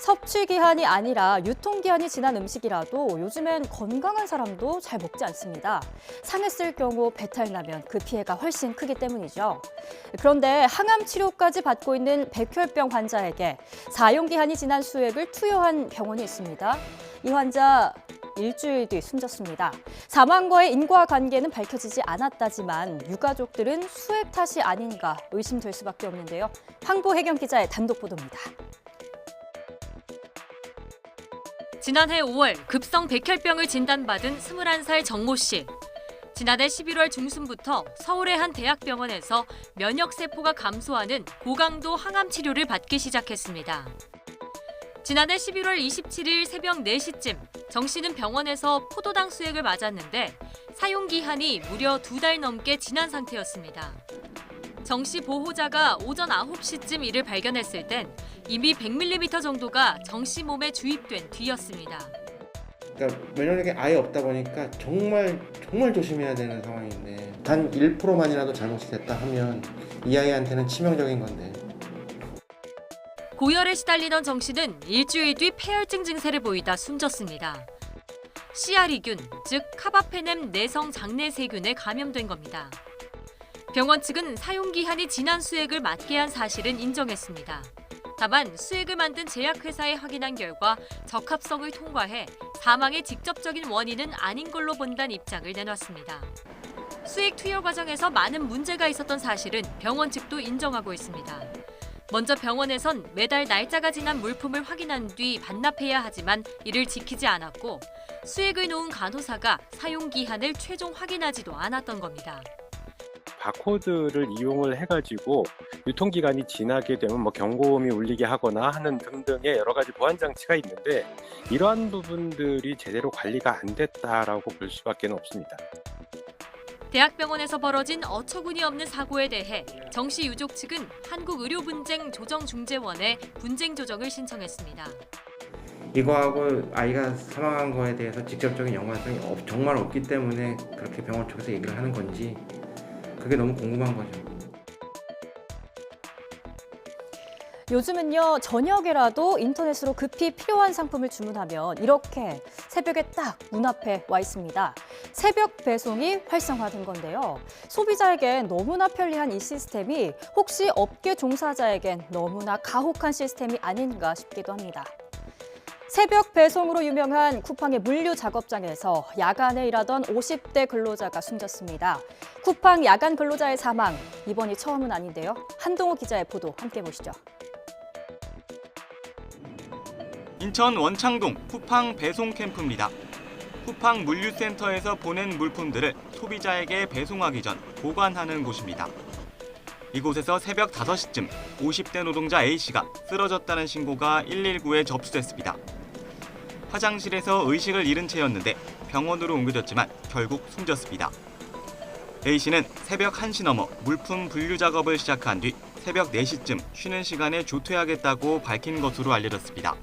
섭취기한이 아니라 유통기한이 지난 음식이라도 요즘엔 건강한 사람도 잘 먹지 않습니다. 상했을 경우 배탈 나면 그 피해가 훨씬 크기 때문이죠. 그런데 항암 치료까지 받고 있는 백혈병 환자에게 사용기한이 지난 수액을 투여한 병원이 있습니다. 이 환자 일주일 뒤 숨졌습니다. 사망과의 인과관계는 밝혀지지 않았다지만 유가족들은 수액 탓이 아닌가 의심될 수밖에 없는데요. 황보혜경 기자의 단독 보도입니다. 지난해 5월 급성 백혈병을 진단받은 21살 정모 씨. 지난해 11월 중순부터 서울의 한 대학병원에서 면역세포가 감소하는 고강도 항암 치료를 받기 시작했습니다. 지난해 11월 27일 새벽 4시쯤 정 씨는 병원에서 포도당 수액을 맞았는데 사용기한이 무려 2달 넘게 지난 상태였습니다. 정 씨 보호자가 오전 9시쯤 이를 발견했을 땐 이미 100ml 정도가 정 씨 몸에 주입된 뒤였습니다. 그러니까 면역력이 아예 없다 보니까 정말 조심해야 되는 상황인데 단 1%만이라도 잘못이 됐다 하면 이 아이한테는 치명적인 건데. 고열에 시달리던 정 씨는 일주일 뒤 폐혈증 증세를 보이다 숨졌습니다. CRE균, 즉 카바페넴 내성 장내 세균에 감염된 겁니다. 병원 측은 사용기한이 지난 수액을 맞게 한 사실은 인정했습니다. 다만 수액을 만든 제약회사에 확인한 결과 적합성을 통과해 사망의 직접적인 원인은 아닌 걸로 본다는 입장을 내놨습니다. 수액 투여 과정에서 많은 문제가 있었던 사실은 병원 측도 인정하고 있습니다. 먼저 병원에선 매달 날짜가 지난 물품을 확인한 뒤 반납해야 하지만 이를 지키지 않았고 수액을 놓은 간호사가 사용기한을 최종 확인하지도 않았던 겁니다. 바코드를 이용을 해가지고 유통기간이 지나게 되면 경고음이 울리게 하거나 하는 등등의 여러 가지 보안 장치가 있는데 이러한 부분들이 제대로 관리가 안 됐다라고 볼 수밖에 없습니다. 대학병원에서 벌어진 어처구니 없는 사고에 대해 정 씨 유족 측은 한국의료분쟁조정중재원에 분쟁 조정을 신청했습니다. 이거하고 아이가 사망한 거에 대해서 직접적인 연관성이 정말 없기 때문에 그렇게 병원 쪽에서 얘기를 하는 건지 그게 너무 궁금한 거죠. 요즘은요, 저녁에라도 인터넷으로 급히 필요한 상품을 주문하면 이렇게 새벽에 딱 문 앞에 와 있습니다. 새벽 배송이 활성화된 건데요. 소비자에겐 너무나 편리한 이 시스템이 혹시 업계 종사자에겐 너무나 가혹한 시스템이 아닌가 싶기도 합니다. 새벽 배송으로 유명한 쿠팡의 물류 작업장에서 야간에 일하던 50대 근로자가 숨졌습니다. 쿠팡 야간 근로자의 사망, 이번이 처음은 아닌데요. 한동호 기자의 보도 함께 보시죠. 인천 원창동 쿠팡 배송 캠프입니다. 쿠팡 물류센터에서 보낸 물품들을 소비자에게 배송하기 전 보관하는 곳입니다. 이곳에서 새벽 5시쯤 50대 노동자 A씨가 쓰러졌다는 신고가 119에 접수됐습니다. 화장실에서 의식을 잃은 채였는데 병원으로 옮겨졌지만 결국 숨졌습니다. A씨는 새벽 1시 넘어 물품 분류 작업을 시작한 뒤 새벽 4시쯤 쉬는 시간에 조퇴하겠다고 밝힌 것으로 알려졌습니다.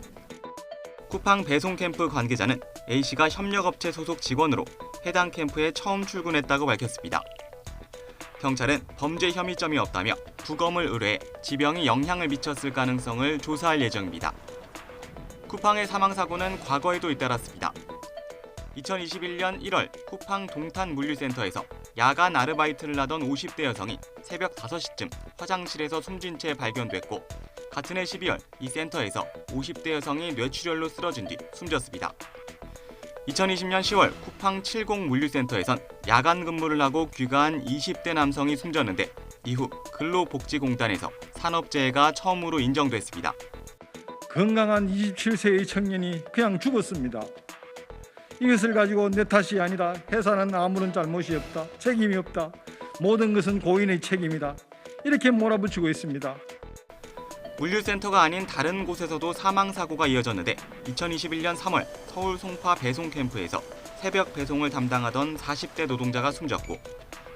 쿠팡 배송 캠프 관계자는 A씨가 협력업체 소속 직원으로 해당 캠프에 처음 출근했다고 밝혔습니다. 경찰은 범죄 혐의점이 없다며 부검을 의뢰해 지병이 영향을 미쳤을 가능성을 조사할 예정입니다. 쿠팡의 사망사고는 과거에도 잇따랐습니다. 2021년 1월 쿠팡 동탄 물류센터에서 야간 아르바이트를 하던 50대 여성이 새벽 5시쯤 화장실에서 숨진 채 발견됐고 같은 해 12월 이 센터에서 50대 여성이 뇌출혈로 쓰러진 뒤 숨졌습니다. 2020년 10월 쿠팡 70 물류센터에선 야간 근무를 하고 귀가한 20대 남성이 숨졌는데 이후 근로복지공단에서 산업재해가 처음으로 인정됐습니다. 건강한 27세의 청년이 그냥 죽었습니다. 이것을 가지고 내 탓이 아니다. 회사는 아무런 잘못이 없다. 책임이 없다. 모든 것은 고인의 책임이다. 이렇게 몰아붙이고 있습니다. 물류센터가 아닌 다른 곳에서도 사망사고가 이어졌는데 2021년 3월 서울 송파 배송 캠프에서 새벽 배송을 담당하던 40대 노동자가 숨졌고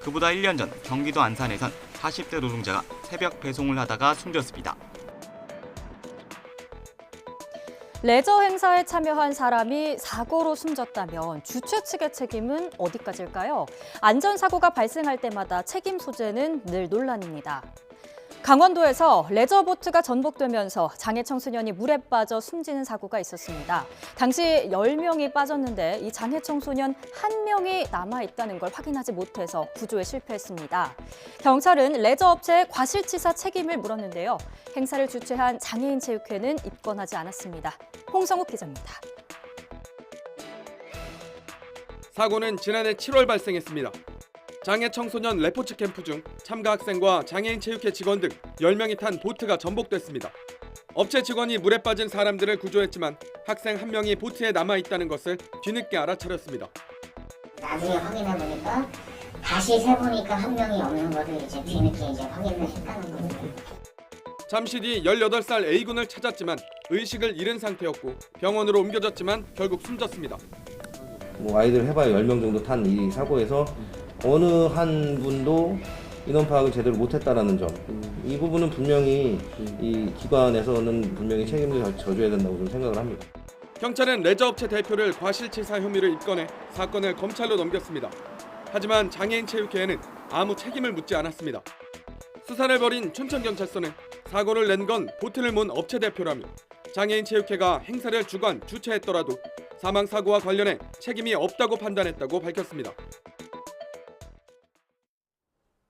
그보다 1년 전 경기도 안산에선 40대 노동자가 새벽 배송을 하다가 숨졌습니다. 레저 행사에 참여한 사람이 사고로 숨졌다면 주최 측의 책임은 어디까지일까요? 안전사고가 발생할 때마다 책임 소재는 늘 논란입니다. 강원도에서 레저보트가 전복되면서 장애 청소년이 물에 빠져 숨지는 사고가 있었습니다. 당시 10명이 빠졌는데 이 장애 청소년 1명이 남아있다는 걸 확인하지 못해서 구조에 실패했습니다. 경찰은 레저업체의 과실치사 책임을 물었는데요. 행사를 주최한 장애인체육회는 입건하지 않았습니다. 홍성욱 기자입니다. 사고는 지난해 7월 발생했습니다. 장애 청소년 레포츠 캠프 중 참가 학생과 장애인 체육회 직원 등 10명이 탄 보트가 전복됐습니다. 업체 직원이 물에 빠진 사람들을 구조했지만 학생 1명이 보트에 남아있다는 것을 뒤늦게 알아차렸습니다. 나중에 확인해 보니까 다시 세보니까 1명이 없는 것을 이제 뒤늦게 이제 확인을 했다는 겁니다. 잠시 뒤 18살 A군을 찾았지만 의식을 잃은 상태였고 병원으로 옮겨졌지만 결국 숨졌습니다. 아이들 해봐야 10명 정도 탄 이 사고에서 어느 한 분도 인원 파악을 제대로 못했다라는 점, 이 부분은 분명히 이 기관에서는 분명히 책임을 져줘야 된다고 좀 생각을 합니다. 경찰은 레저업체 대표를 과실치사 혐의로 입건해 사건을 검찰로 넘겼습니다. 하지만 장애인 체육회에는 아무 책임을 묻지 않았습니다. 수사를 벌인 춘천경찰서는 사고를 낸 건 보트를 몬 업체 대표라며 장애인 체육회가 행사를 주최했더라도 사망 사고와 관련해 책임이 없다고 판단했다고 밝혔습니다.